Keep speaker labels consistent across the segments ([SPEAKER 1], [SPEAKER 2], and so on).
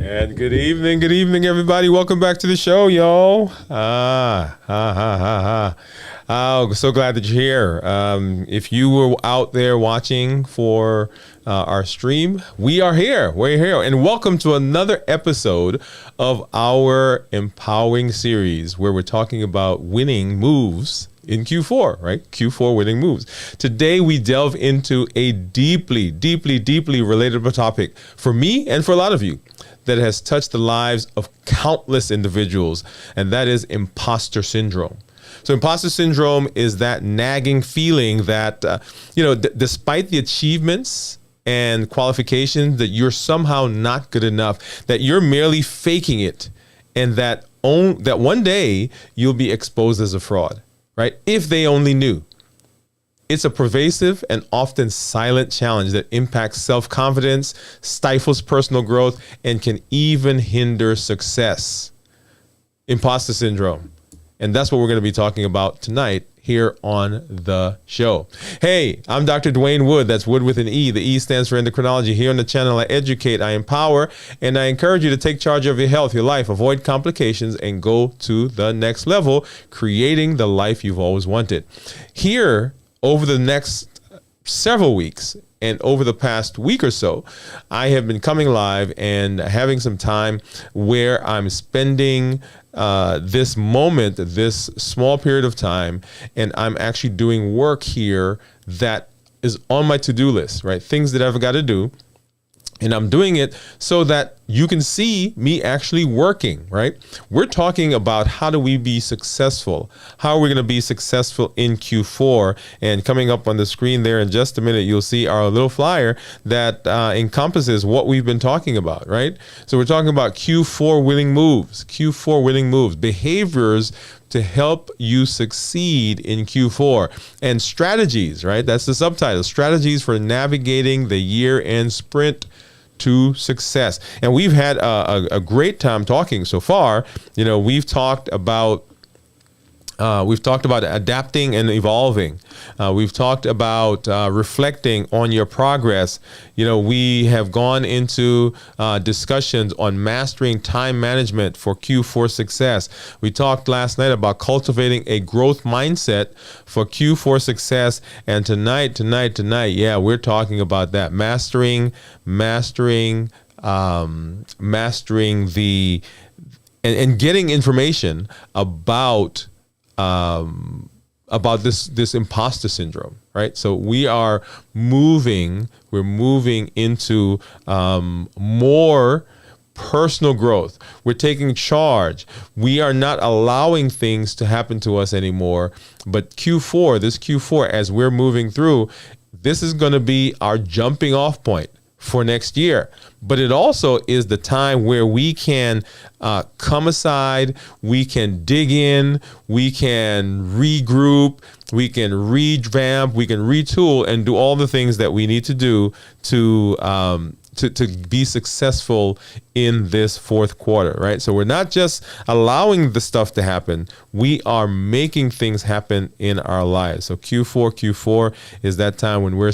[SPEAKER 1] And good evening, everybody. Welcome back to the show, y'all. Oh, so glad that you're here. If you were out there watching for our stream, we are here. We're here. And welcome to another episode of our empowering series where we're talking about winning moves in Q4, right? Q4 winning moves. Today, we delve into a deeply relatable topic for me and for a lot of you that has touched the lives of countless individuals, and that is imposter syndrome. So imposter syndrome is that nagging feeling that, despite the achievements and qualifications, that you're somehow not good enough, that you're merely faking it, and that one day you'll be exposed as a fraud, right? If they only knew. It's a pervasive and often silent challenge that impacts self-confidence, stifles personal growth, and can even hinder success. Imposter syndrome. And that's what we're going to be talking about tonight here on the show. Hey, I'm Dr. Dwain Woode. That's Woode with an E. The E stands for endocrinology. Here on the channel, I educate, I empower, and I encourage you to take charge of your health, your life, avoid complications, and go to the next level, creating the life you've always wanted. Here, over the next several weeks and over the past week or so, I have been coming live and having some time where I'm spending this moment, this small period of time, and I'm actually doing work here that is on my to-do list, right? Things that I've got to do. And I'm doing it so that you can see me actually working, right? We're talking about how do we be successful? How are we going to be successful in Q4? And coming up on the screen there in just a minute, you'll see our little flyer that encompasses what we've been talking about, right? So we're talking about Q4 winning moves, behaviors to help you succeed in Q4, and strategies, right? That's the subtitle, strategies for navigating the year-end sprint to success. And we've had a great time talking so far. You know, we've talked about adapting and evolving. We've talked about reflecting on your progress. You know, we have gone into discussions on mastering time management for Q4 success. We talked last night about cultivating a growth mindset for Q4 success. And tonight, yeah, we're talking about that. Mastering the and getting information about this imposter syndrome, right? So we're moving into more personal growth. We're taking charge. We are not allowing things to happen to us anymore. But this Q4, as we're moving through, this is going to be our jumping off point for next year. But it also is the time where we can come aside, we can dig in, we can regroup, we can revamp, we can retool, and do all the things that we need to do to be successful in this fourth quarter, right? So we're not just allowing the stuff to happen, we are making things happen in our lives. So Q4 is that time when we're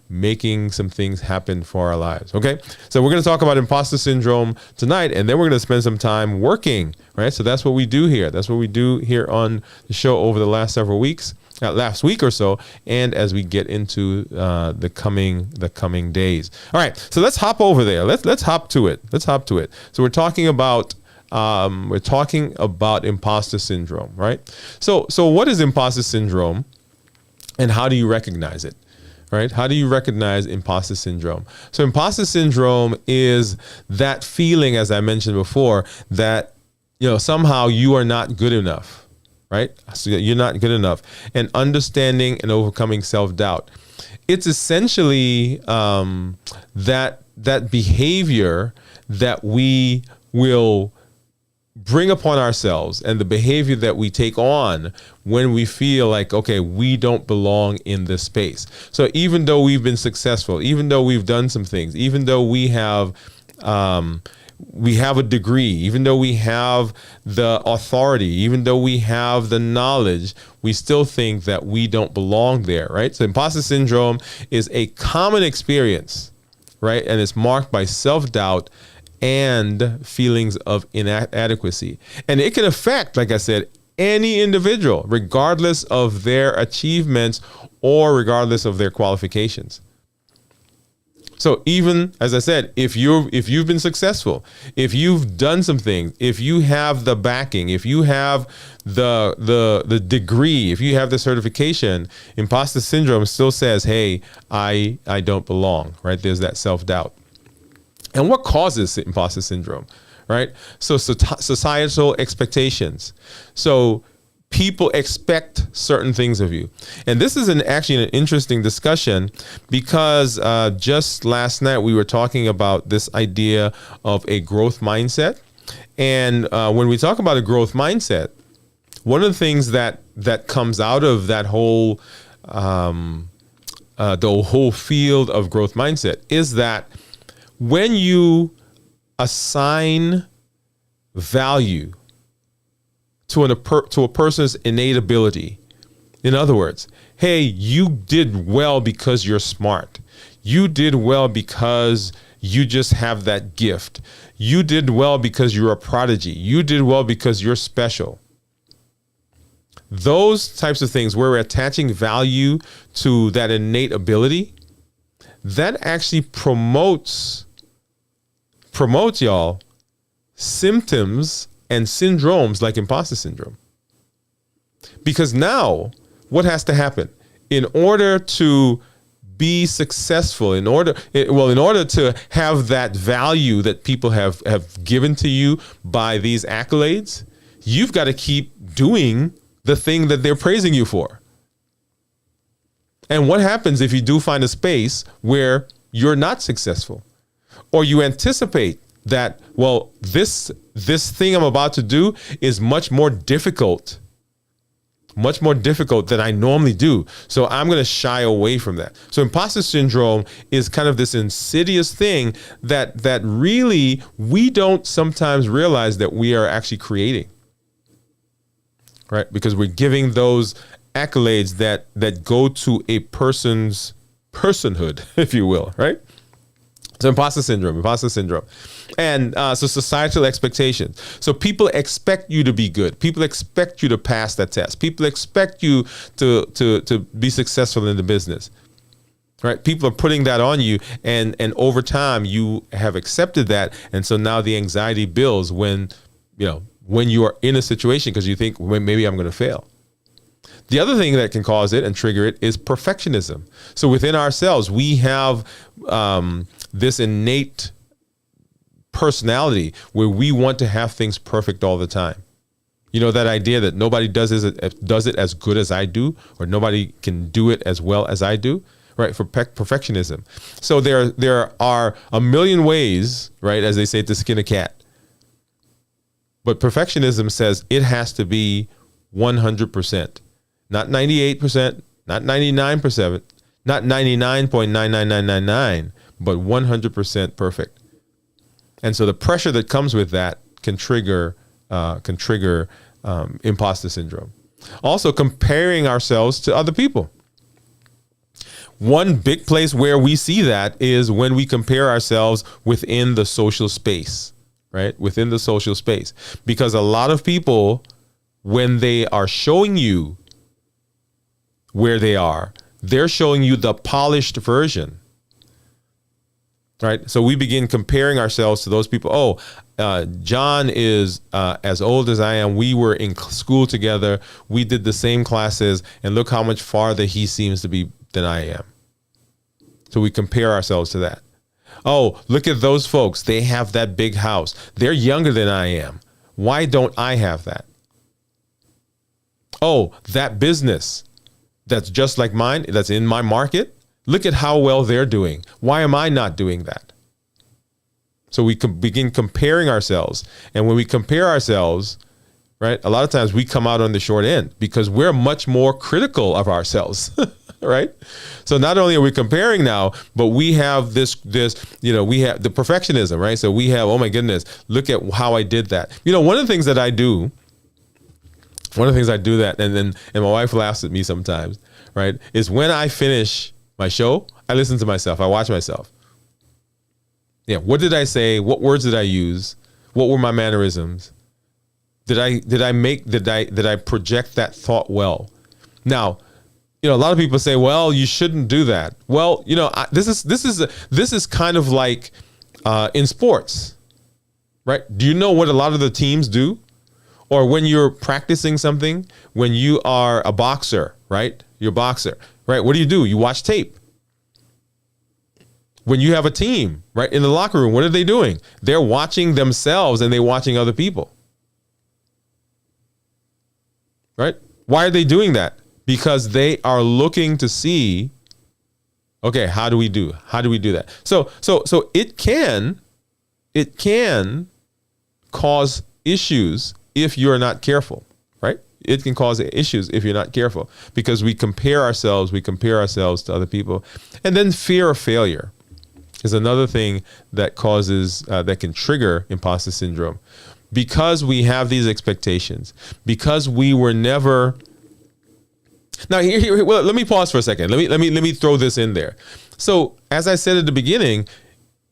[SPEAKER 1] making some things happen for our lives, okay? So we're going to talk about imposter syndrome tonight, and then we're going to spend some time working, right? So that's what we do here. That's what we do here on the show over the last several weeks. Last week or so, and as we get into the coming days. All right, so let's hop over there. Let's hop to it. So we're talking about imposter syndrome, right? So what is imposter syndrome, and how do you recognize it? Right? How do you recognize imposter syndrome? So imposter syndrome is that feeling, as I mentioned before, that somehow you are not good enough. Right? So you're not good enough. And understanding and overcoming self-doubt. It's essentially that behavior that we will bring upon ourselves, and the behavior that we take on when we feel like, okay, we don't belong in this space. So even though we've been successful, even though we've done some things, even though we have a degree, even though we have the authority, even though we have the knowledge, we still think that we don't belong there, right? So imposter syndrome is a common experience, right? And it's marked by self-doubt and feelings of inadequacy. And it can affect, like I said, any individual, regardless of their achievements or regardless of their qualifications. So even, as I said, if you've been successful, if you've done some things, if you have the backing, if you have the degree, if you have the certification, imposter syndrome still says, hey, I don't belong, right? There's that self-doubt. And what causes imposter syndrome, right? So societal expectations. So people expect certain things of you. And this is actually an interesting discussion because just last night we were talking about this idea of a growth mindset. And when we talk about a growth mindset, one of the things that comes out of that whole the whole field of growth mindset is that when you assign value to a person's innate ability, in other words, hey, you did well because you're smart. You did well because you just have that gift. You did well because you're a prodigy. You did well because you're special. Those types of things where we're attaching value to that innate ability, that actually promotes y'all symptoms and syndromes like imposter syndrome. Because now what has to happen in order to be successful, in order to have that value that people have given to you by these accolades, you've got to keep doing the thing that they're praising you for. And what happens if you do find a space where you're not successful, or you anticipate that, well, this thing I'm about to do is much more difficult than I normally do. So I'm going to shy away from that. So imposter syndrome is kind of this insidious thing that really we don't sometimes realize that we are actually creating, right? Because we're giving those accolades that go to a person's personhood, if you will, right? So imposter syndrome. And so societal expectations. So people expect you to be good. People expect you to pass that test. People expect you to be successful in the business, right? People are putting that on you. And over time, you have accepted that. And so now the anxiety builds when you are in a situation because you think, well, maybe I'm going to fail. The other thing that can cause it and trigger it is perfectionism. So within ourselves, we have this innate personality where we want to have things perfect all the time. You know, that idea that nobody does it as good as I do, or nobody can do it as well as I do, right? For perfectionism. So there are a million ways, right, as they say, to skin a cat. But perfectionism says it has to be 100%. Not 98%, not 99%, not 99.99999, but 100% perfect. And so the pressure that comes with that can trigger imposter syndrome. Also, comparing ourselves to other people. One big place where we see that is when we compare ourselves within the social space, right? Within the social space. Because a lot of people, when they are showing you where they are, they're showing you the polished version, right? So we begin comparing ourselves to those people. Oh, John is as old as I am. We were in school together. We did the same classes, and look how much farther he seems to be than I am. So we compare ourselves to that. Oh, look at those folks. They have that big house. They're younger than I am. Why don't I have that? Oh, that business that's just like mine, that's in my market. Look at how well they're doing. Why am I not doing that? So we can begin comparing ourselves. And when we compare ourselves, right, a lot of times we come out on the short end because we're much more critical of ourselves, right? So not only are we comparing now, but we have this, we have the perfectionism, right? So we have, oh my goodness, look at how I did that. One of the things that I do, and my wife laughs at me sometimes, right, is when I finish my show, I listen to myself. I watch myself. Yeah. What did I say? What words did I use? What were my mannerisms? Did I project that thought well? Now, a lot of people say, well, you shouldn't do that. Well, this is kind of like in sports, right? Do you know what a lot of the teams do? Or when you're practicing something, when you are a boxer, right? You're a boxer, right? What do? You watch tape. When you have a team, right, in the locker room, what are they doing? They're watching themselves and they're watching other people. Right? Why are they doing that? Because they are looking to see, okay, how do we do that? So it can cause issues if you're not careful, right? It can cause issues if you're not careful because we compare ourselves to other people. And then fear of failure is another thing that causes, that can trigger imposter syndrome. Because we have these expectations, because we were never. Now, well, let me pause for a second. Let me throw this in there. So, as I said at the beginning,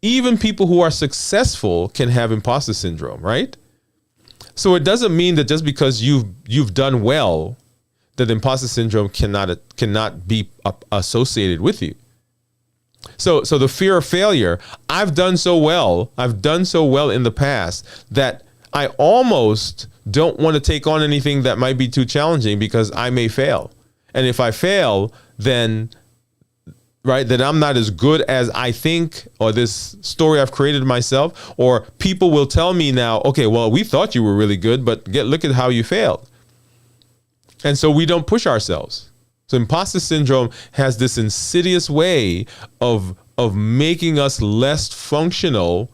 [SPEAKER 1] even people who are successful can have imposter syndrome, right? So it doesn't mean that just because you've done well, that imposter syndrome cannot be associated with you. So the fear of failure. I've done so well in the past that I almost don't want to take on anything that might be too challenging because I may fail. And if I fail, then I'm not as good as I think, or this story I've created myself, or people will tell me now, okay, well, we thought you were really good, but look at how you failed. And so we don't push ourselves. So imposter syndrome has this insidious way of making us less functional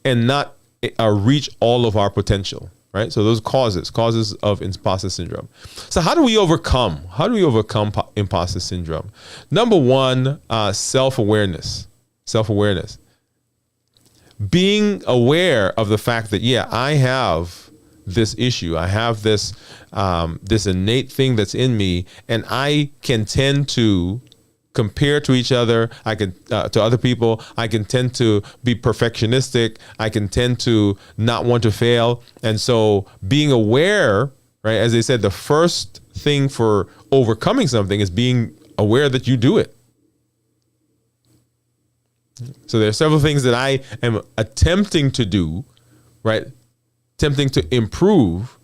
[SPEAKER 1] and not reach all of our potential, right? So those causes of imposter syndrome. So how do we overcome imposter syndrome? Number one, self-awareness. Being aware of the fact that, yeah, I have this issue. I have this innate thing that's in me, and I can tend to compare to each other. I can to other people. I can tend to be perfectionistic. I can tend to not want to fail. And so being aware, right, as they said, the first thing for overcoming something is being aware that you do it. So there are several things that I am attempting to do, right? Attempting to improve.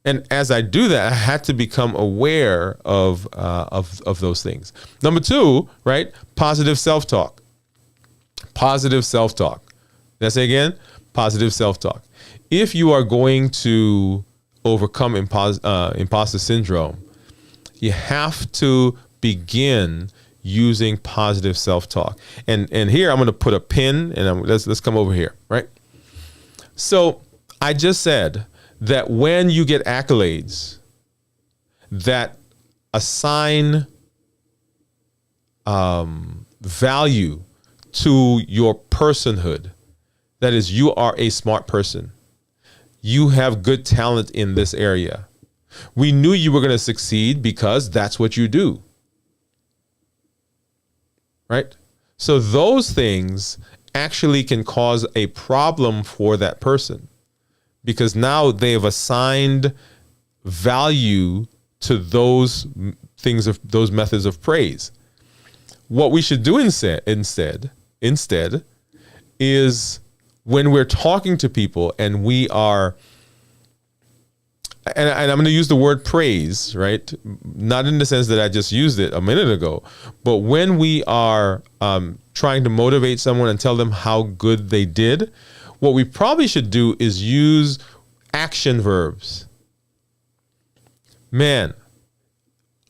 [SPEAKER 1] And as I do that, I had to become aware of those things. Number two, right? Positive self-talk. Did I say again? Positive self-talk. If you are going to overcome imposter syndrome, you have to begin using positive self-talk. And here I'm going to put a pin, and let's come over here, right? So I just said that when you get accolades that assign value to your personhood, that is, you are a smart person, you have good talent in this area, we knew you were going to succeed because that's what you do, right? So those things actually can cause a problem for that person, because now they have assigned value to those things, of those methods of praise. What we should do instead is, when we're talking to people and we are, and I'm going to use the word praise, right? Not in the sense that I just used it a minute ago, but when we are trying to motivate someone and tell them how good they did, what we probably should do is use action verbs. Man,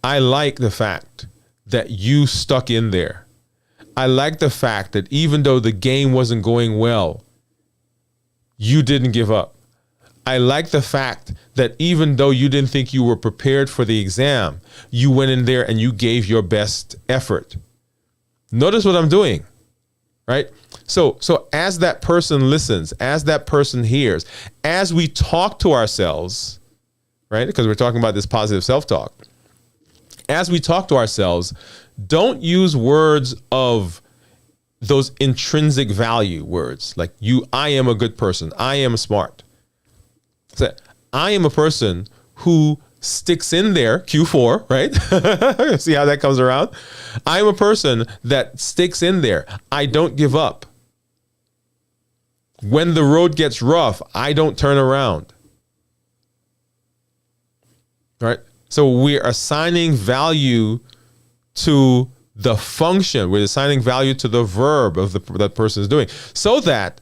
[SPEAKER 1] I like the fact that you stuck in there. I like the fact that even though the game wasn't going well, you didn't give up. I like the fact that even though you didn't think you were prepared for the exam, you went in there and you gave your best effort. Notice what I'm doing, right? So as that person listens, as that person hears, as we talk to ourselves, right? Because we're talking about this positive self-talk. As we talk to ourselves, don't use words of those intrinsic value words like I am a good person. I am smart. So I am a person who sticks in there, Q4, right? See how that comes around? I'm a person that sticks in there. I don't give up. When the road gets rough, I don't turn around. Right? So we're assigning value to the function. We're assigning value to the verb of that person is doing. So that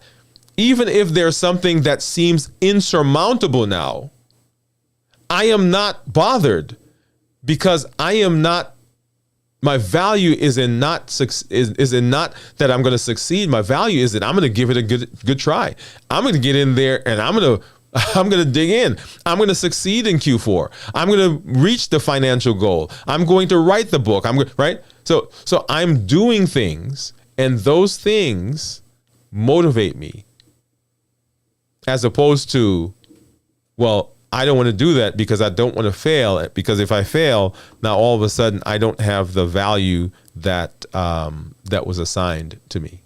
[SPEAKER 1] even if there's something that seems insurmountable now, I am not bothered because my value is in not that I'm going to succeed. My value is that I'm going to give it a good try. I'm going to get in there and I'm going to dig in. I'm going to succeed in Q4. I'm going to reach the financial goal. I'm going to write the book. Right? So I'm doing things, and those things motivate me, as opposed to, well, I don't want to do that because I don't want to fail. Because if I fail, now all of a sudden I don't have the value that was assigned to me.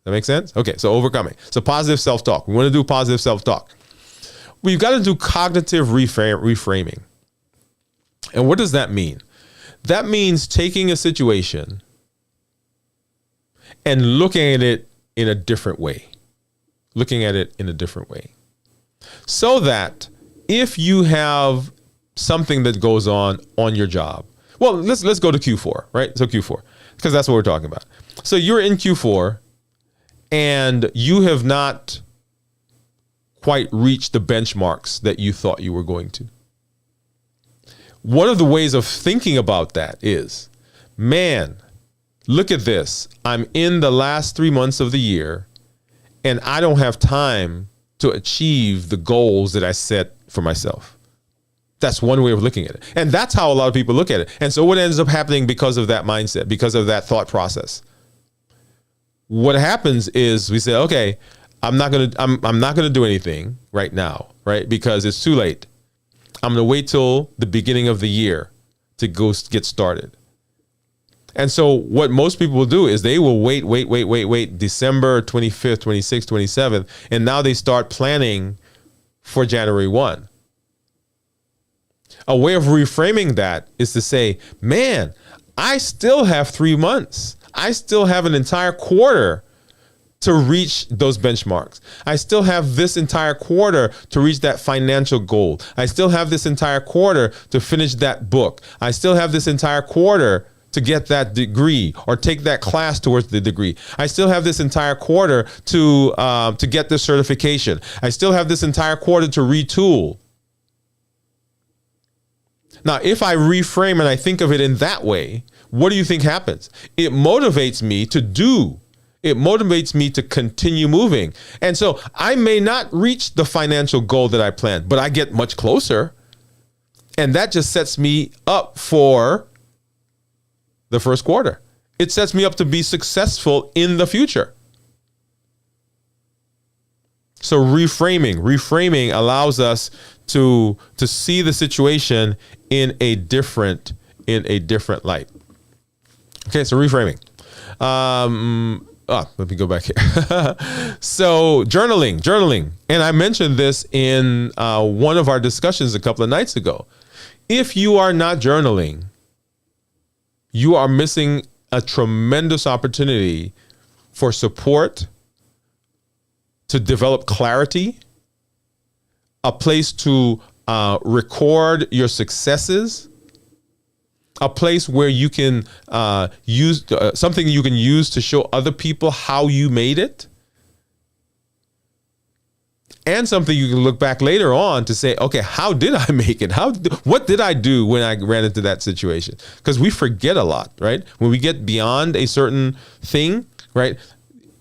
[SPEAKER 1] That makes sense? Okay, so overcoming. So positive self-talk. We want to do positive self-talk. We've got to do cognitive reframing. And what does that mean? That means taking a situation and looking at it in a different way. So that if you have something that goes on your job, well, let's go to Q4, right? So Q4, because that's what we're talking about. So you're in Q4 and you have not quite reached the benchmarks that you thought you were going to. One of the ways of thinking about that is, man, look at this. I'm in the last 3 months of the year and I don't have time to achieve the goals that I set for myself. That's one way of looking at it. And that's how a lot of people look at it. And so what ends up happening because of that mindset, because of that thought process, what happens is we say, okay, I'm not going to do anything right now, right? Because it's too late. I'm going to wait till the beginning of the year to go get started. And so what most people will do is they will wait, December 25th, 26th, 27th, and now they start planning for January 1. A way of reframing that is to say, man, I still have 3 months. I still have an entire quarter to reach those benchmarks. I still have this entire quarter to reach that financial goal. I still have this entire quarter to finish that book. I still have this entire quarter to get that degree or take that class towards the degree. I still have this entire quarter to get this certification. I still have this entire quarter to retool. Now, if I reframe and I think of it in that way, what do you think happens? It motivates me to do. It motivates me to continue moving. And so I may not reach the financial goal that I planned, but I get much closer. And that just sets me up for the first quarter. It sets me up to be successful in the future. So reframing allows us to see the situation in a different light. Okay, so reframing. Let me go back here. So journaling. And I mentioned this in one of our discussions a couple of nights ago. If you are not journaling, you are missing a tremendous opportunity for support, to develop clarity, a place to record your successes, a place where you can use something you can use to show other people how you made it, and something you can look back later on to say, okay, how did I make it? What did I do when I ran into that situation? Because we forget a lot, right? When we get beyond a certain thing, right?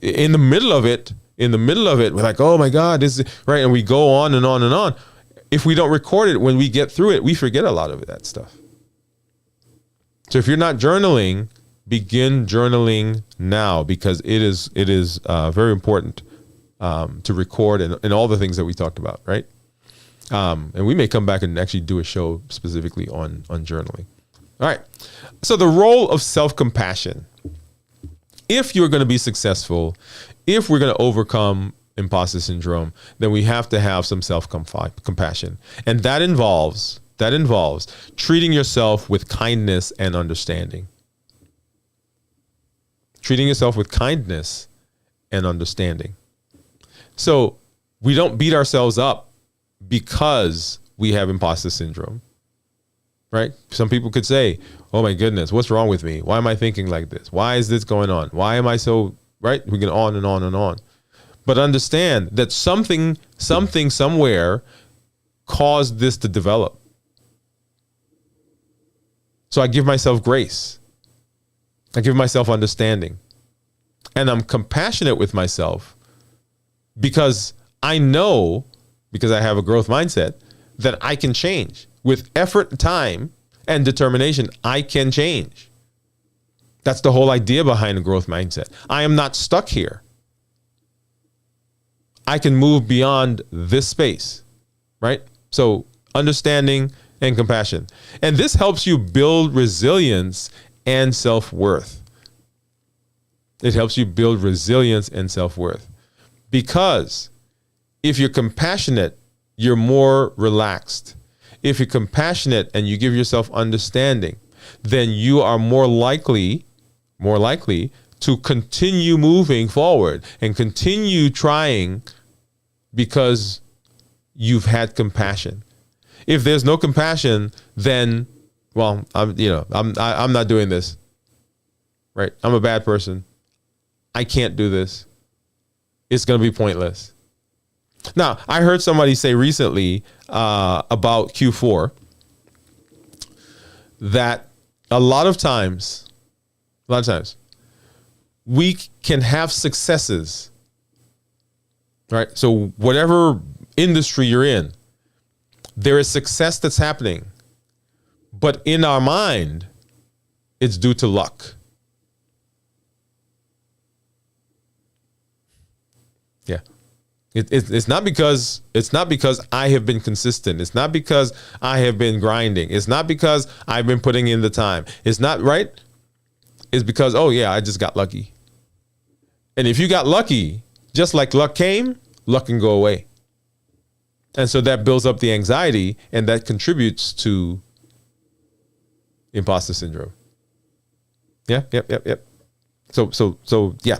[SPEAKER 1] In the middle of it, we're like, oh my God, this is right. And we go on and on and on. If we don't record it, when we get through it, we forget a lot of that stuff. So if you're not journaling, begin journaling now, because it is very important to record and all the things that we talked about, right? And we may come back and actually do a show specifically on journaling. All right. So the role of self-compassion if you're going to be successful, if we're going to overcome imposter syndrome, then we have to have some self-compassion. And that involves treating yourself with kindness and understanding. Treating yourself with kindness and understanding. So we don't beat ourselves up because we have imposter syndrome, right? Some people could say, oh my goodness, what's wrong with me? Why am I thinking like this? Why is this going on? Why am I so, right? We can on and on and on. But understand that something somewhere caused this to develop. So I give myself grace. I give myself understanding. And I'm compassionate with myself because I know, because I have a growth mindset, that I can change. With effort, time, and determination, I can change. That's the whole idea behind a growth mindset. I am not stuck here. I can move beyond this space, right? So understanding and compassion. And this helps you build resilience and self-worth. It helps you build resilience and self-worth. Because if you're compassionate, you're more relaxed. If you're compassionate and you give yourself understanding, then you are more likely to continue moving forward and continue trying because you've had compassion. If there's no compassion, then, well, I'm not doing this, right? I'm a bad person. I can't do this. It's going to be pointless. Now, I heard somebody say recently about Q4 that a lot of times, we can have successes, right? So whatever industry you're in, there is success that's happening. But in our mind, it's due to luck. Yeah. It's not because I have been consistent. It's not because I have been grinding. It's not because I've been putting in the time. It's not, right? It's because, oh yeah, I just got lucky. And if you got lucky, just like luck came, luck can go away. And so that builds up the anxiety, and that contributes to imposter syndrome. Yeah, yep. So yeah,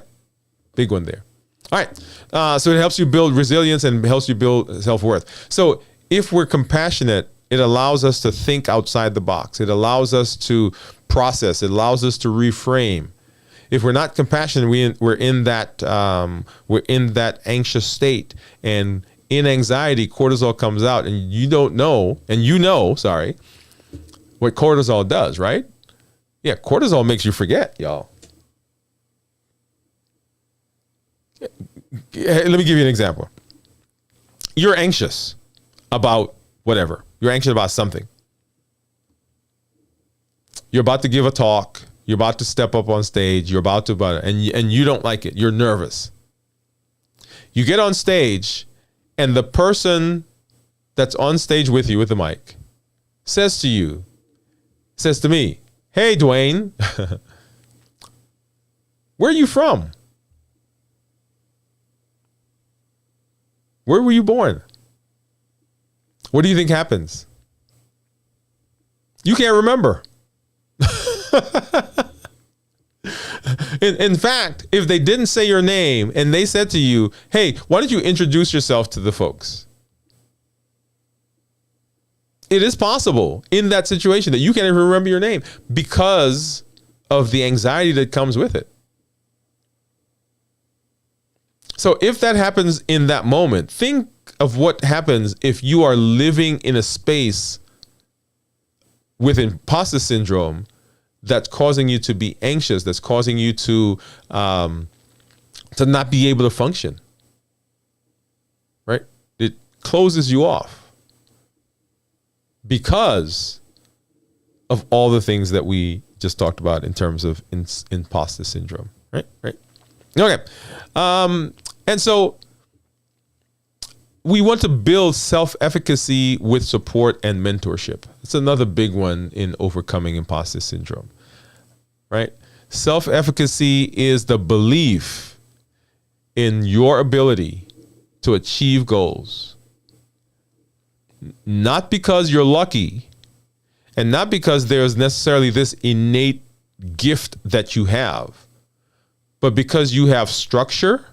[SPEAKER 1] big one there. All right. So it helps you build resilience and helps you build self-worth. So if we're compassionate, it allows us to think outside the box. It allows us to process. It allows us to reframe. If we're not compassionate, we're in that anxious state, and in anxiety, cortisol comes out, and you know what cortisol does, right? Yeah, cortisol makes you forget, y'all. Let me give you an example. You're anxious about whatever. You're anxious about something. You're about to give a talk. You're about to step up on stage. You're about to, and you don't like it. You're nervous. You get on stage, and the person that's on stage with you with the mic says to me, "Hey, Dwain, where are you from? Where were you born? What do you think happens?" You can't remember. In fact, if they didn't say your name and they said to you, "Hey, why don't you introduce yourself to the folks?" It is possible in that situation that you can't even remember your name because of the anxiety that comes with it. So if that happens in that moment, think of what happens if you are living in a space with imposter syndrome that's causing you to be anxious, that's causing you to not be able to function, right? It closes you off because of all the things that we just talked about in terms of imposter syndrome, right? Okay. And so we want to build self-efficacy with support and mentorship. It's another big one in overcoming imposter syndrome, right? Self-efficacy is the belief in your ability to achieve goals. Not because you're lucky, and not because there's necessarily this innate gift that you have, but because you have structure,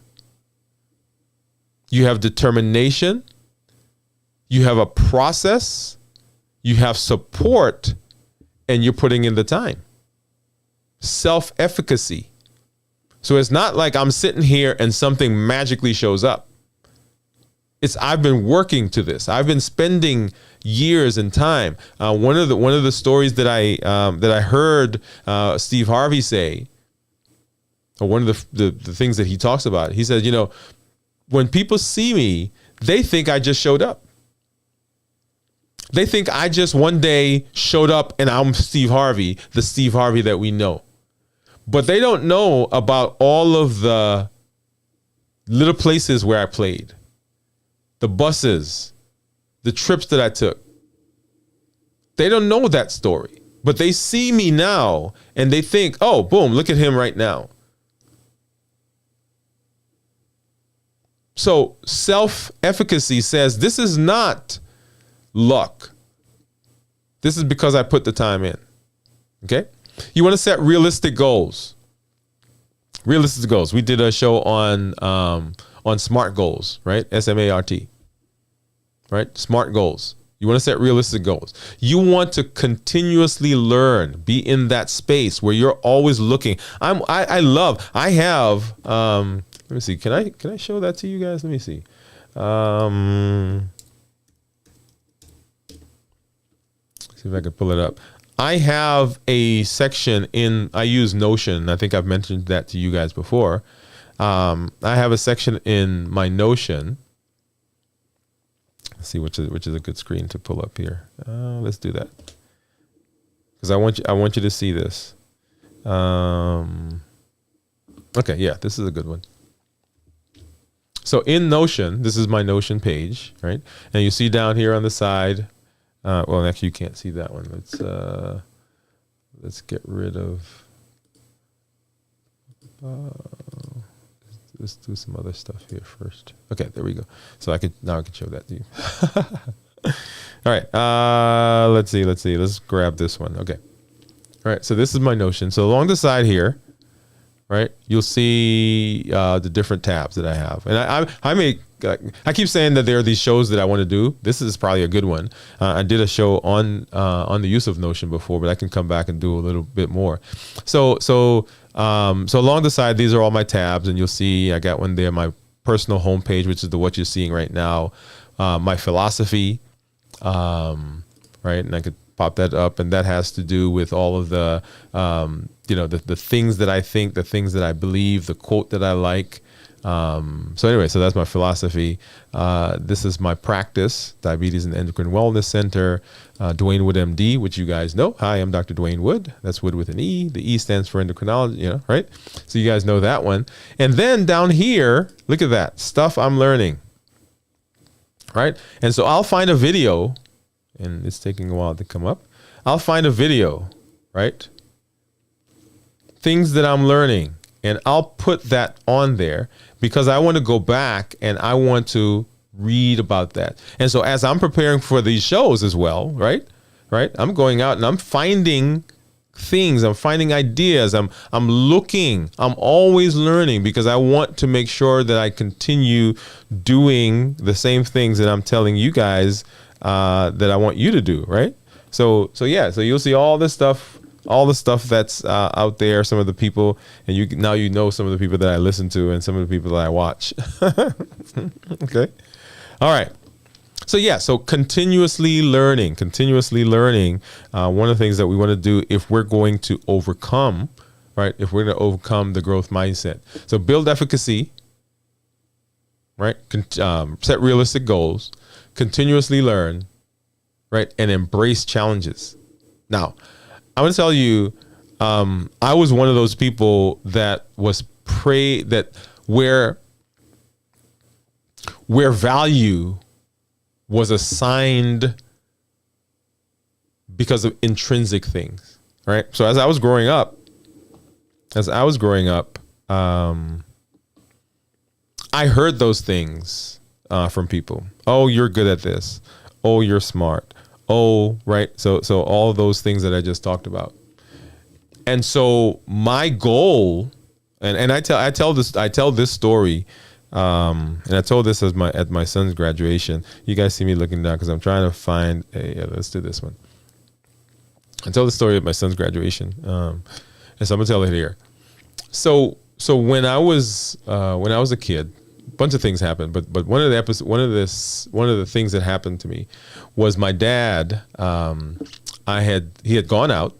[SPEAKER 1] you have determination, you have a process, you have support, and you're putting in the time. Self-efficacy. So it's not like I'm sitting here and something magically shows up. It's I've been working to this. I've been spending years and time. One of the stories that I heard Steve Harvey say, or one of the things that he talks about, he said, when people see me, they think I just showed up. They think I just one day showed up and I'm Steve Harvey, the Steve Harvey that we know. But they don't know about all of the little places where I played, the buses, the trips that I took. They don't know that story, but they see me now and they think, oh, boom, look at him right now. So self-efficacy says this is not luck. This is because I put the time in. Okay? You want to set realistic goals. Realistic goals. We did a show on SMART goals, right? SMART. Right? SMART goals. You want to set realistic goals. You want to continuously learn, be in that space where you're always looking. I have let me see. Can I show that to you guys? Let me see. See if I can pull it up. I have a section I use Notion. I think I've mentioned that to you guys before. I have a section in my Notion. Let's see which is a good screen to pull up here. Let's do that because I want you to see this. Okay, yeah, this is a good one. So in Notion, this is my Notion page, right? And you see down here on the side. Well, actually, you can't see that one. Let's get rid of. Let's do some other stuff here first. Okay, there we go. So I can show that to you. All right. Let's see. Let's grab this one. Okay. All right. So this is my Notion. So along the side here, right, you'll see the different tabs that I have, and I keep saying that there are these shows that I want to do. This is probably a good one. I did a show on the use of Notion before, but I can come back and do a little bit more. So along the side, these are all my tabs, and you'll see I got one there, my personal homepage, which is what you're seeing right now, my philosophy, right, and I could pop that up, and that has to do with all of the the things that I think, the things that I believe, the quote that I like. So anyway, so that's my philosophy. This is my practice, Diabetes and Endocrine Wellness Center, Dwain Woode, MD, which you guys know. Hi, I'm Dr. Dwain Woode. That's Woode with an E. The E stands for endocrinology, right? So you guys know that one. And then down here, look at that, stuff I'm learning, right? And so I'll find a video, and it's taking a while to come up. I'll find a video, right? Things that I'm learning. And I'll put that on there because I want to go back and I want to read about that. And so as I'm preparing for these shows as well, right? I'm going out and I'm finding things, I'm finding ideas, I'm looking, I'm always learning because I want to make sure that I continue doing the same things that I'm telling you guys that I want you to do, right? So you'll see all the stuff that's out there, some of the people, and you know some of the people that I listen to and some of the people that I watch. Okay. All right. So continuously learning. One of the things that we want to do if we're going to overcome, right? If we're going to overcome the growth mindset. So build efficacy, right? Set realistic goals, continuously learn, right? And embrace challenges. Now, I'm going to tell you, I was one of those people that was where value was assigned because of intrinsic things, right? So as I was growing up, as I was growing up, I heard those things from people. Oh, you're good at this. Oh, you're smart. Oh, right. So all those things that I just talked about. And so my goal, and I tell this story, and I told this at my son's graduation. You guys see me looking down because I'm trying to find let's do this one. I told the story at my son's graduation, and so I'm gonna tell it here. So when I was a kid, a bunch of things happened, but one of the things that happened to me was my dad. He had gone out,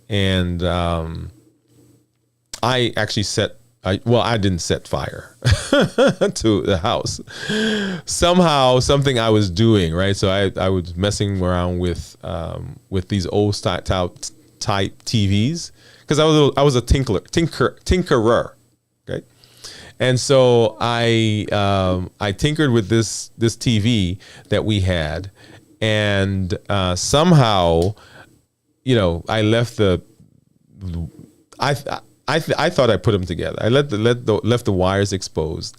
[SPEAKER 1] and I actually I didn't set fire to the house. Somehow, something I was doing, right? So I was messing around with these old type TVs because I was a tinkerer, okay? And so I tinkered with this TV that we had, and somehow, I left I thought I put them together. I left the wires exposed,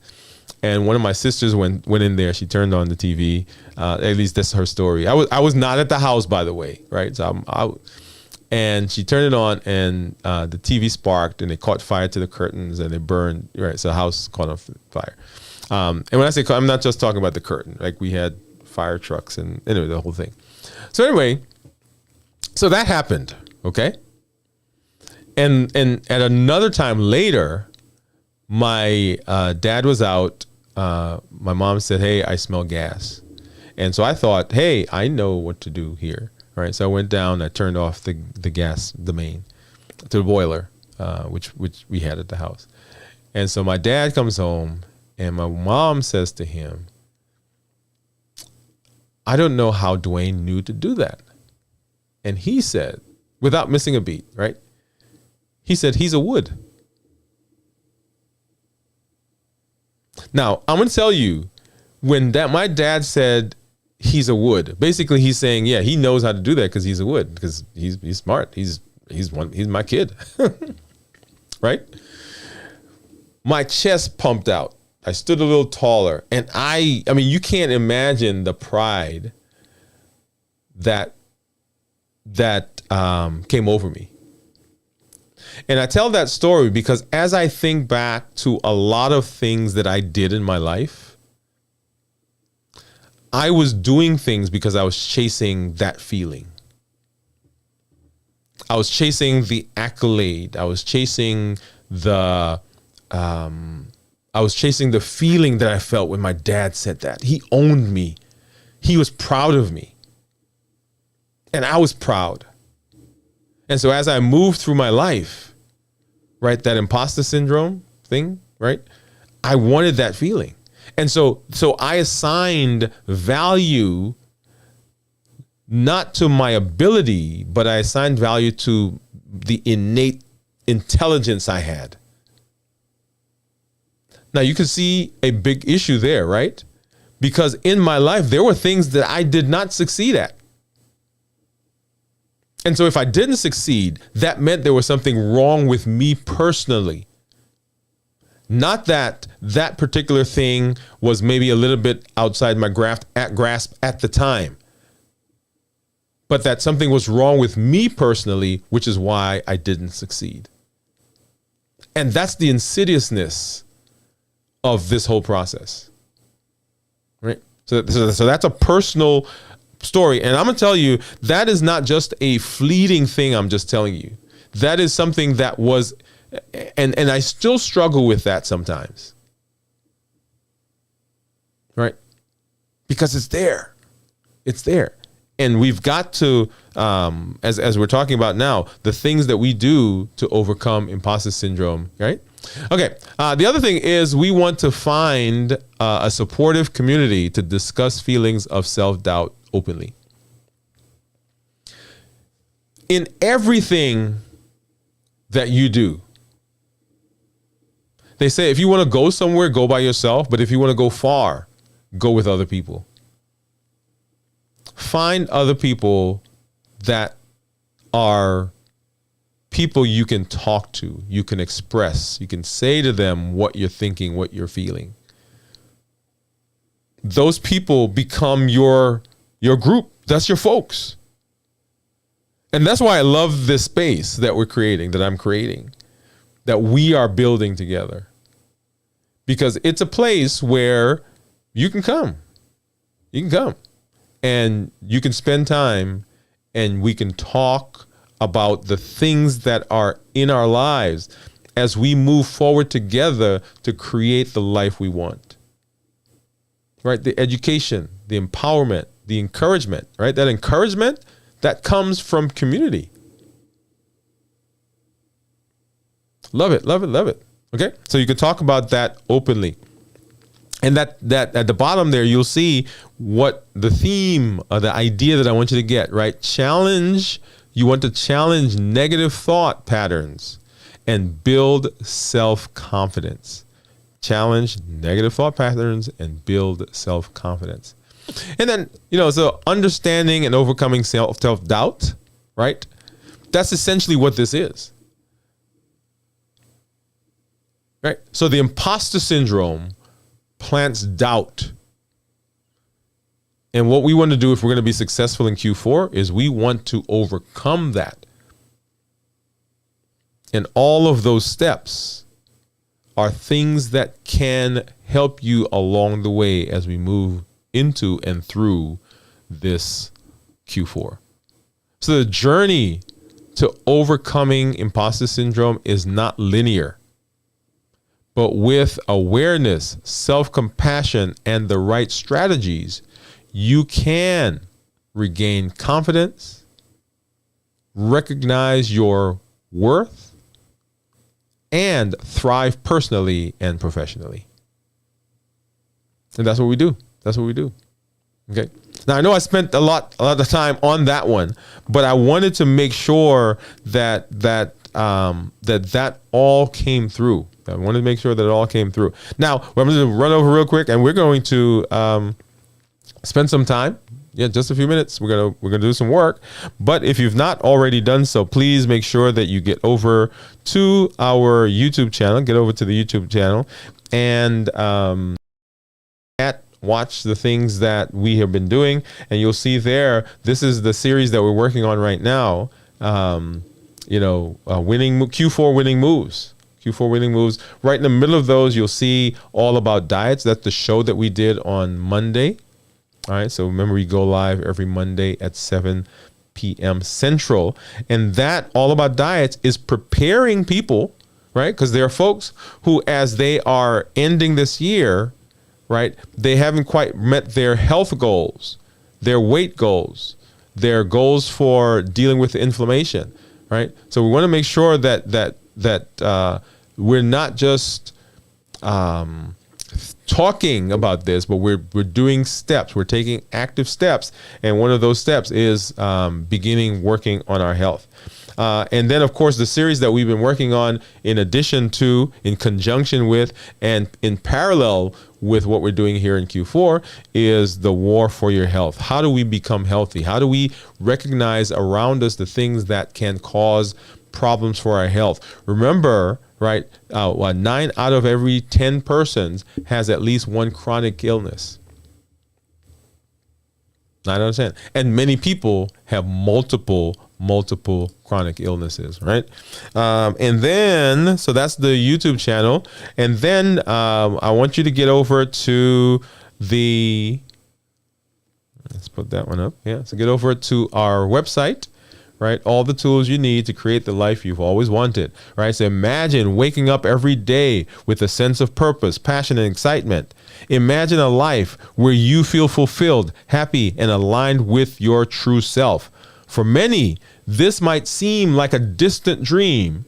[SPEAKER 1] and one of my sisters went in there. She turned on the TV. At least that's her story. I was not at the house, by the way, right? So I'm out, and she turned it on, and the TV sparked, and it caught fire to the curtains, and it burned. Right, so the house caught on fire. And when I say I'm not just talking about the curtain. Like we had fire trucks, and anyway, the whole thing. So anyway, so that happened. Okay. And at another time later, my dad was out. My mom said, "Hey, I smell gas," and so I thought, "Hey, I know what to do here." Right, so I went down. I turned off the gas, the main, to the boiler, which we had at the house. And so my dad comes home, and my mom says to him, "I don't know how Dwain knew to do that," and he said, without missing a beat, right? He said, "He's a Woode." Now, I'm going to tell you, when my dad said he's a Woode, basically he's saying, yeah, he knows how to do that because he's a Woode, because he's smart. He's my kid. Right? My chest pumped out. I stood a little taller, and I mean, you can't imagine the pride that came over me. And I tell that story because as I think back to a lot of things that I did in my life, I was doing things because I was chasing that feeling. I was chasing the accolade. I was chasing the feeling that I felt when my dad said that. He owned me. He was proud of me. And I was proud. And so as I moved through my life, right, that imposter syndrome thing, right, I wanted that feeling. And so I assigned value not to my ability, but I assigned value to the innate intelligence I had. Now you can see a big issue there, right? Because in my life, there were things that I did not succeed at. And so if I didn't succeed, that meant there was something wrong with me personally. Not that that particular thing was maybe a little bit outside my grasp at the time, but that something was wrong with me personally, which is why I didn't succeed. And that's the insidiousness of this whole process, right? So that's a personal story. And I'm going to tell you, that is not just a fleeting thing I'm just telling you. That is something that was, and I still struggle with that sometimes, right? Because it's there. It's there. And we've got to, as we're talking about now, the things that we do to overcome imposter syndrome, right? Okay. The other thing is we want to find a supportive community to discuss feelings of self-doubt openly. In everything that you do, they say if you want to go somewhere, go by yourself. But if you want to go far, go with other people. Find other people that are people you can talk to, you can express, you can say to them what you're thinking, what you're feeling. Those people become your group. That's your folks. And that's why I love this space that we're creating, that I'm creating, that we are building together. Because it's a place where you can come. You can come and you can spend time and we can talk about the things that are in our lives as we move forward together to create the life we want. Right? The education, the empowerment, the encouragement, right? That encouragement that comes from community. Love it, love it, love it. Okay? So you can talk about that openly. And that at the bottom there, you'll see what the theme or the idea that I want you to get, right? Challenge. You want to challenge negative thought patterns and build self-confidence. Challenge negative thought patterns and build self-confidence. And then, so understanding and overcoming self-doubt, right? That's essentially what this is. Right? So the imposter syndrome plants doubt. And what we want to do if we're going to be successful in Q4 is we want to overcome that. And all of those steps are things that can help you along the way as we move into and through this Q4. So the journey to overcoming imposter syndrome is not linear. But with awareness, self-compassion, and the right strategies, you can regain confidence, recognize your worth, and thrive personally and professionally. And that's what we do. That's what we do. Okay. Now I know I spent a lot of time on that one, but I wanted to make sure that all came through. I wanted to make sure that it all came through. Now, I'm going to run over real quick, and we're going to spend some time. Yeah, just a few minutes. We're gonna do some work. But if you've not already done so, please make sure that you get over to our YouTube channel. Get over to the YouTube channel and watch the things that we have been doing, and you'll see there. This is the series that we're working on right now. Winning Q4 winning moves. Q4 winning moves. Right in the middle of those, you'll see all about diets. That's the show that we did on Monday. All right. So remember, we go live every Monday at 7 p.m. Central. And that all about diets is preparing people, right? Because there are folks who, as they are ending this year, right, they haven't quite met their health goals, their weight goals, their goals for dealing with inflammation, right? So we want to make sure that we're not just talking about this, but we're doing steps. We're taking active steps, and one of those steps is beginning working on our health. And then, of course, the series that we've been working on, in addition to, in conjunction with, and in parallel with what we're doing here in Q4, is the war for your health. How do we become healthy? How do we recognize around us the things that can cause problems for our health? Remember, right, 9 out of every 10 persons has at least one chronic illness. 9 out of 10. And many people have multiple chronic illnesses, right? And then, so that's the YouTube channel. And then I want you to get over to let's put that one up. Yeah, so get over to our website, right? All the tools you need to create the life you've always wanted, right? So imagine waking up every day with a sense of purpose, passion, and excitement. Imagine a life where you feel fulfilled, happy, and aligned with your true self. For many, this might seem like a distant dream,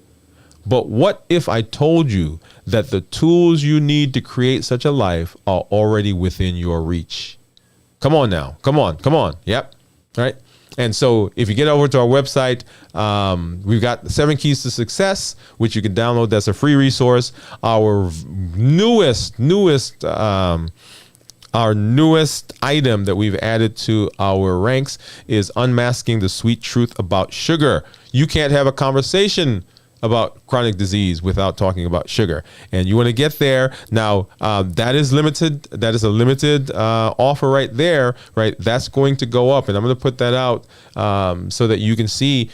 [SPEAKER 1] but what if I told you that the tools you need to create such a life are already within your reach? Come on now. Come on. Yep. Right. And so if you get over to our website, we've got 7 Keys to Success, which you can download. That's a free resource. Our newest our newest item that we've added to our ranks is unmasking the sweet truth about sugar. You can't have a conversation about chronic disease without talking about sugar, and you want to get there now. That is limited. That is a limited offer right there. Right, that's going to go up, and I'm going to put that out so that you can see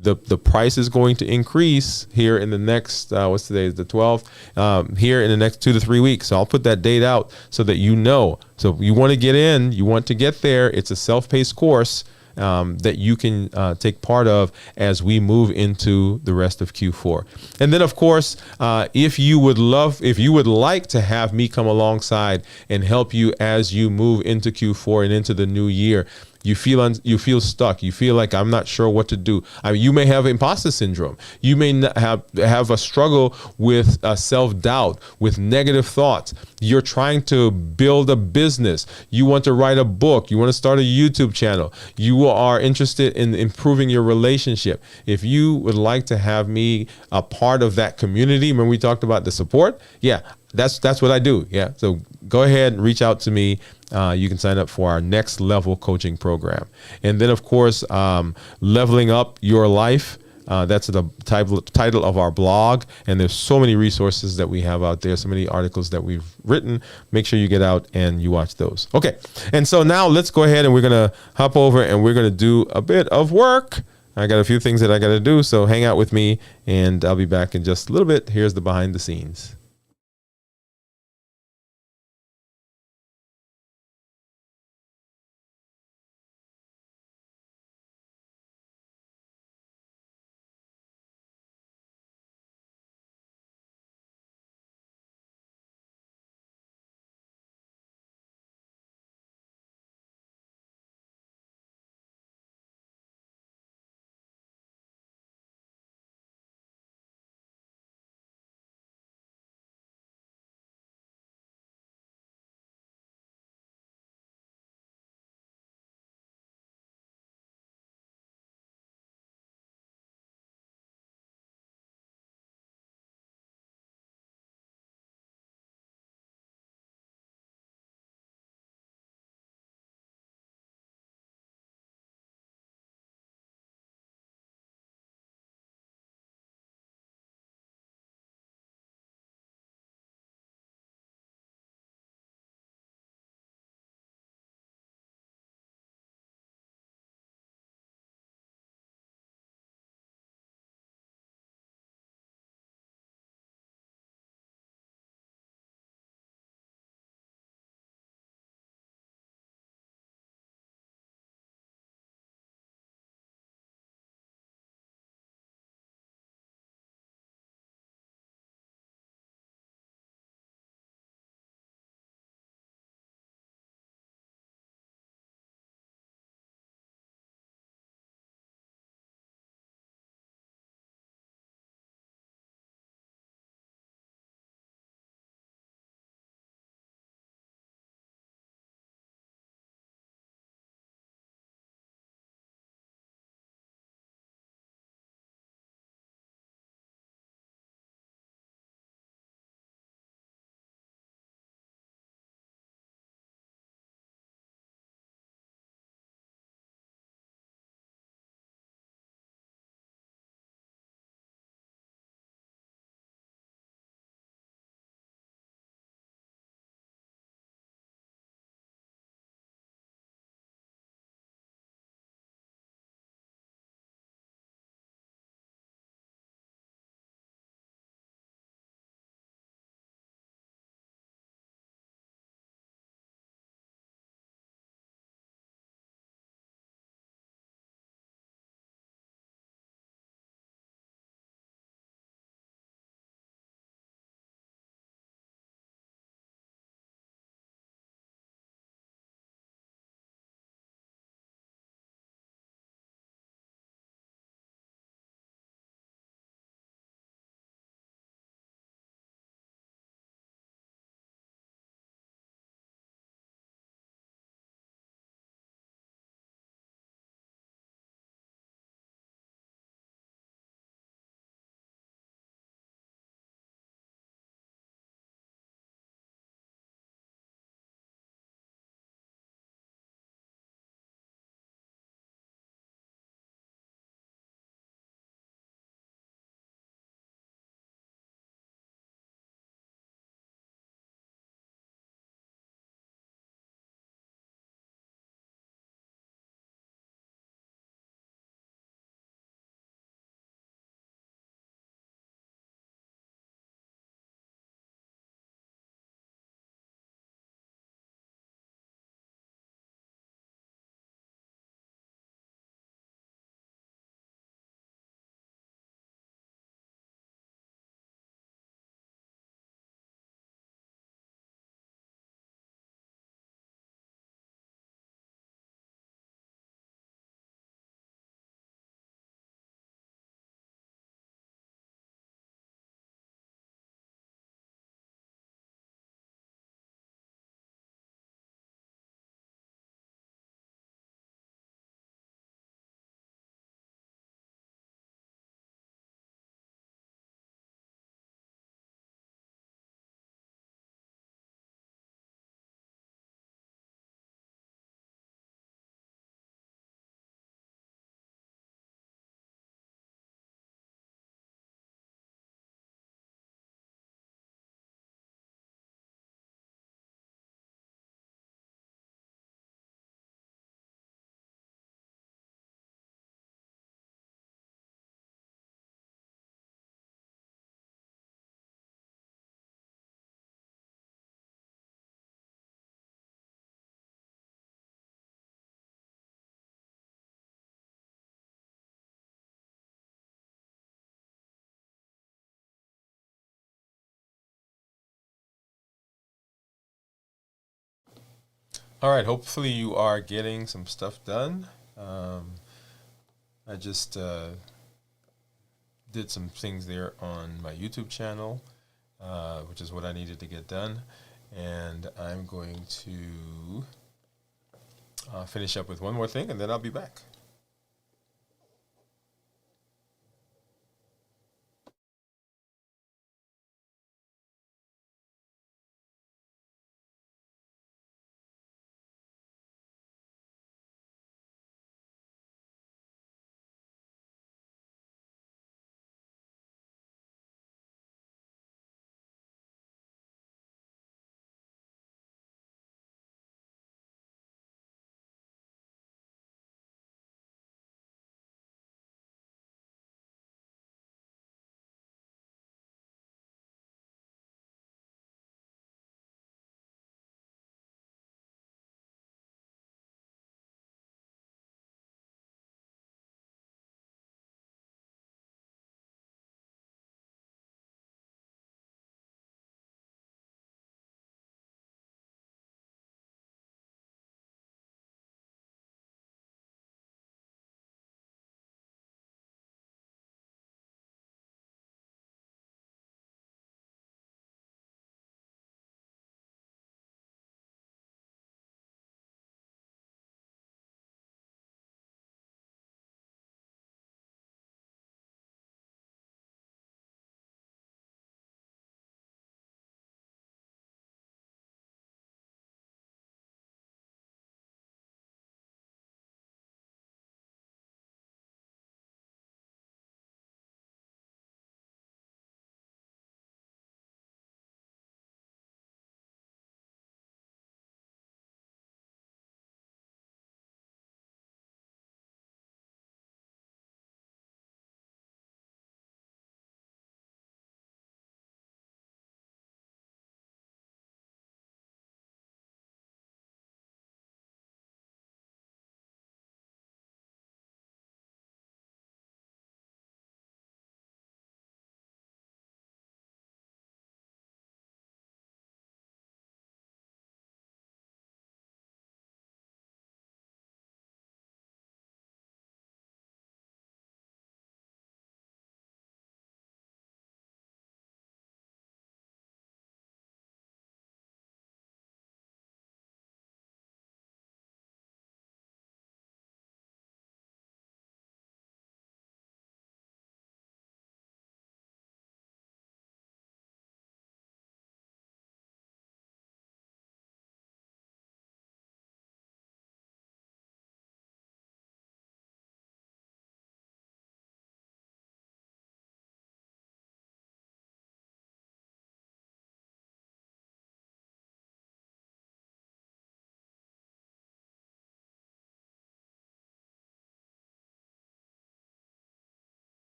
[SPEAKER 1] the price is going to increase here in the next what's today, is the 12th, here in the next 2 to 3 weeks. So I'll put that date out so that you know. So you want to get in, you want to get there. It's a self-paced course that you can take part of as we move into the rest of Q4. And then, of course, if you would like to have me come alongside and help you as you move into Q4 and into the new year, you feel stuck. You feel like, I'm not sure what to do. I mean, you may have imposter syndrome. You may have a struggle with self-doubt, with negative thoughts. You're trying to build a business. You want to write a book. You want to start a YouTube channel. You are interested in improving your relationship. If you would like to have me a part of that community, when we talked about the support, yeah, that's what I do. Yeah. So go ahead and reach out to me. You can sign up for our next level coaching program. And then, of course, leveling up your life. That's the title of our blog. And there's so many resources that we have out there, so many articles that we've written. Make sure you get out and you watch those. Okay. And so now let's go ahead and we're going to hop over and we're going to do a bit of work. I got a few things that I got to do. So hang out with me and I'll be back in just a little bit. Here's the behind the scenes. All right. Hopefully, you are getting some stuff done. I just did some things there on my YouTube channel, which is what I needed to get done. And I'm going to finish up with one more thing, and then I'll be back.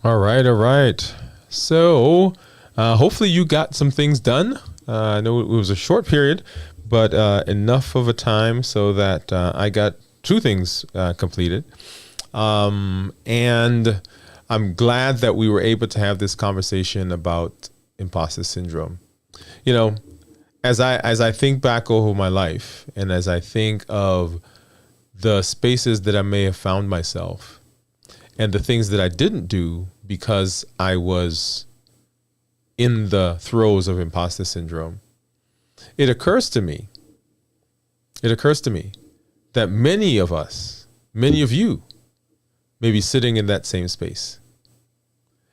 [SPEAKER 1] All right, all right. So, hopefully you got some things done. I know it was a short period, but enough of a time so that I got two things completed. And I'm glad that we were able to have this conversation about imposter syndrome. You know, as I think back over my life, and as I think of the spaces that I may have found myself, and the things that I didn't do because I was in the throes of imposter syndrome, it occurs to me that many of us, many of you, may be sitting in that same space.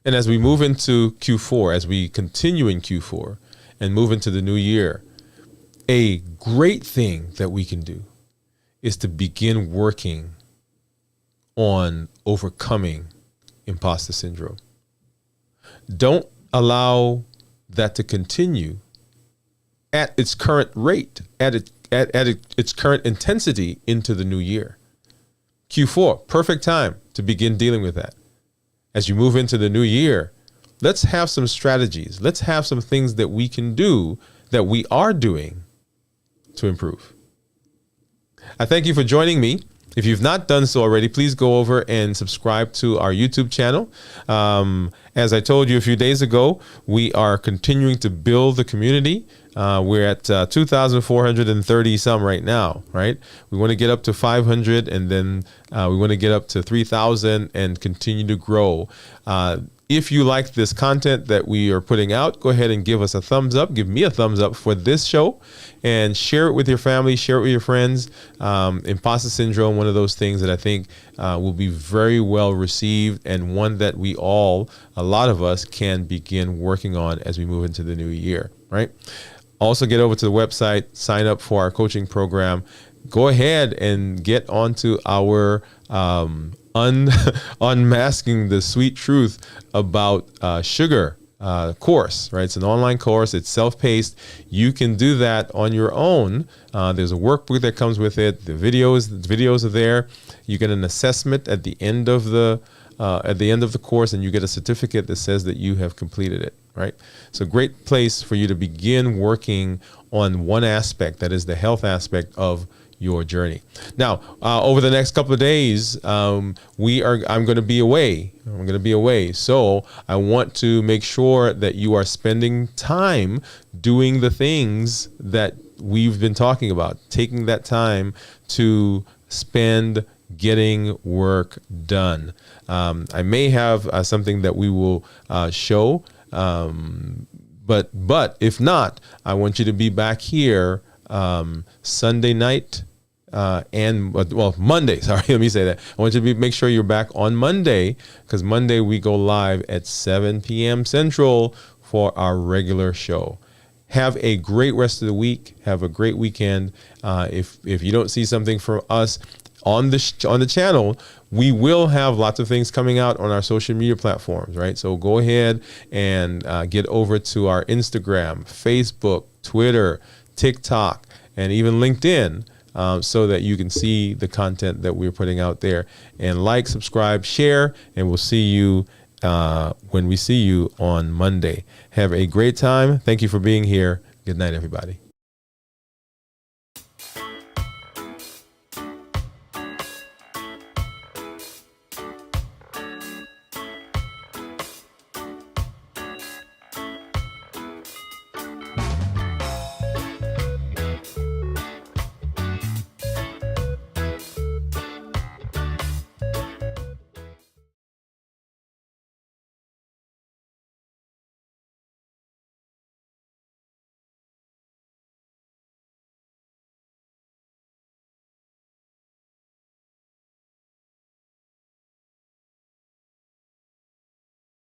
[SPEAKER 1] And as we move into Q4, as we continue in Q4 and move into the new year, a great thing that we can do is to begin working on overcoming imposter syndrome. Don't allow that to continue at its current rate, at its current intensity into the new year. Q4, perfect time to begin dealing with that. As you move into the new year, let's have some strategies. Let's have some things that we can do, that we are doing, to improve. I thank you for joining me. If you've not done so already, please go over and subscribe to our YouTube channel. As I told you a few days ago, we are continuing to build the community. We're at 2,430 some right now, right? We want to get up to 500, and then we want to get up to 3,000 and continue to grow. If you like this content that we are putting out, go ahead and give us a thumbs up. Give me a thumbs up for this show, and share it with your family, share it with your friends. Imposter syndrome, one of those things that I think will be very well received, and one that we all, a lot of us, can begin working on as we move into the new year, right? Also, get over to the website, sign up for our coaching program. Go ahead and get onto our unmasking the sweet truth about sugar course, right? It's an online course. It's self-paced. You can do that on your own. There's a workbook that comes with it. The videos are there. You get an assessment at the end of the course, and you get a certificate that says that you have completed it, right? It's a great place for you to begin working on one aspect, that is the health aspect of your journey. Now, over the next couple of days, I'm going to be away. So I want to make sure that you are spending time doing the things that we've been talking about, taking that time to spend getting work done. I may have something that we will show, but if not, I want you to be back here Sunday night. Monday. Sorry, let me say that. I want you to make sure you're back on Monday, because Monday we go live at 7 p.m. Central for our regular show. Have a great rest of the week. Have a great weekend. If you don't see something from us on the channel, we will have lots of things coming out on our social media platforms, right? So go ahead and get over to our Instagram, Facebook, Twitter, TikTok, and even LinkedIn. So that you can see the content that we're putting out there. And like, subscribe, share, and we'll see you when we see you on Monday. Have a great time. Thank you for being here. Good night, everybody.